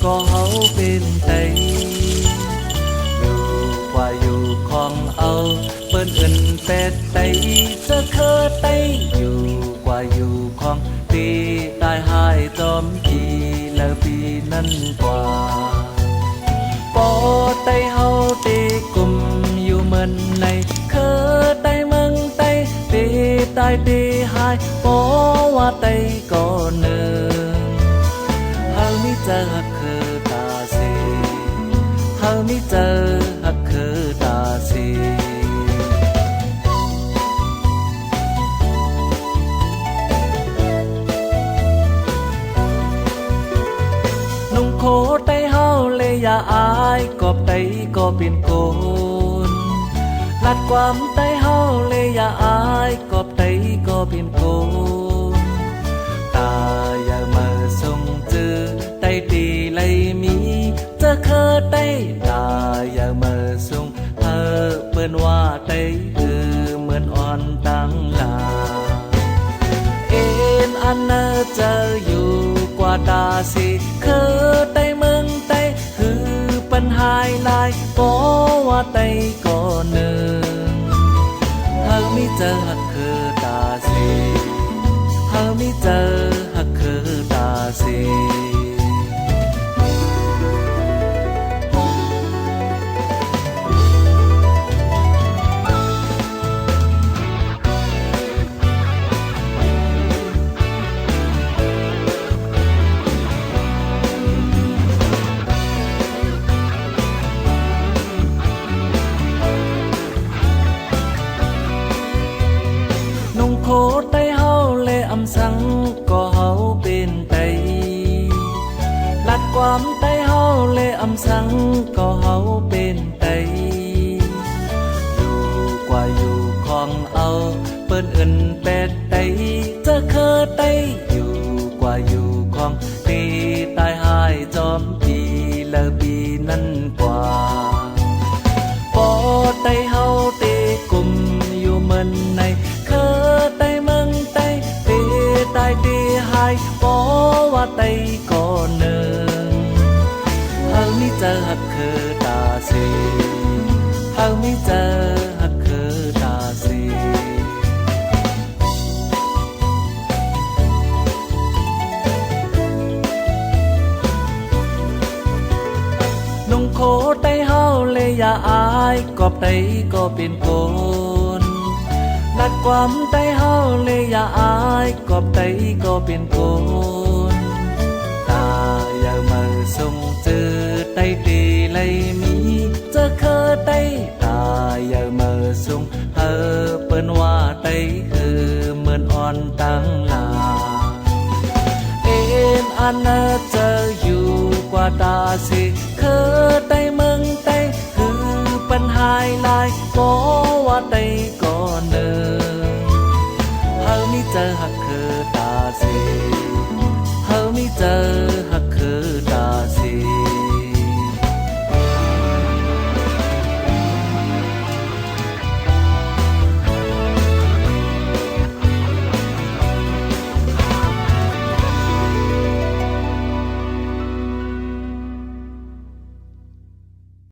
ก็เฮาเป็นไตอยู่กว่าอยู่ของเอาเปิ้นเอิ้นเป็ดไตจะเคอไตอยู่กว่าอยู่ของตีตายหายจอมปีแล้วปีนั้นกว่าปอไตเฮาตีกลุ่มอยู่เหมือนในเคอไตเมืองไตตีตายตีหายปอว่าไตก็เนินเฮามิเจอหักคือตาสีเฮามิเจอหักคือตาสีนุ่งโคไตเฮาเลยอย่าอายกอบไตก็เป็นโกนลัดความไตเฮาเลยอย่าอายกอบไตก็เป็นโกนตาอย่ามาส่งจือไตตีไลมีจะเคอไตตาอย่ามาส่งเเปิ้นว่าไตคือเหมือนอ่อนตั้งลาเอ็นอันเนอเจออยู่กว่าตาสิเคอไตเมืองไตคือปัญหาลายก็ว่าไตก็เนินหากมิเจอหักคือตาสิหากมิเจอหักคือตาสิโคไตเฮาเลยอำสังก็เฮาเป็นไตลัดความไตเฮาเลยอำสังก็เฮาเป็นไตอยู่กว่าอยู่ของเอาเปิ้นเอิ้นเป็ดไตจะเคอไตอยู่กว่าอยู่ของตีตายหายจอมปีแล้วปีนั้นกว่าปอไตเฮาตีกลุ่มอยู่เหมือนในเคอไตเมืองไตตีตายตีหายปอว่าไตก็เนินหากมิเจอหักคือตาสีหากมิเจอหักคือตาสีนุ่งโคไตเฮาเลยอย่าอายกอบไตก็เป็นโกนลัดความไตเฮาเลยอย่าอายกอบไตก็เป็นโกนตาอย่ามาส่งจือไตตีไลมีจะเคอไตตาอย่ามาส่งเปิ้นว่าไตคือเหมือนอ่อนตั้งลาเอ็นอันเนอเจออยู่กว่าตาสิเคอไตเมืองไตคือปัญหาลายก็ว่าไตก็เนินเฮามิเจอหักคือตาสีเฮามิเจอ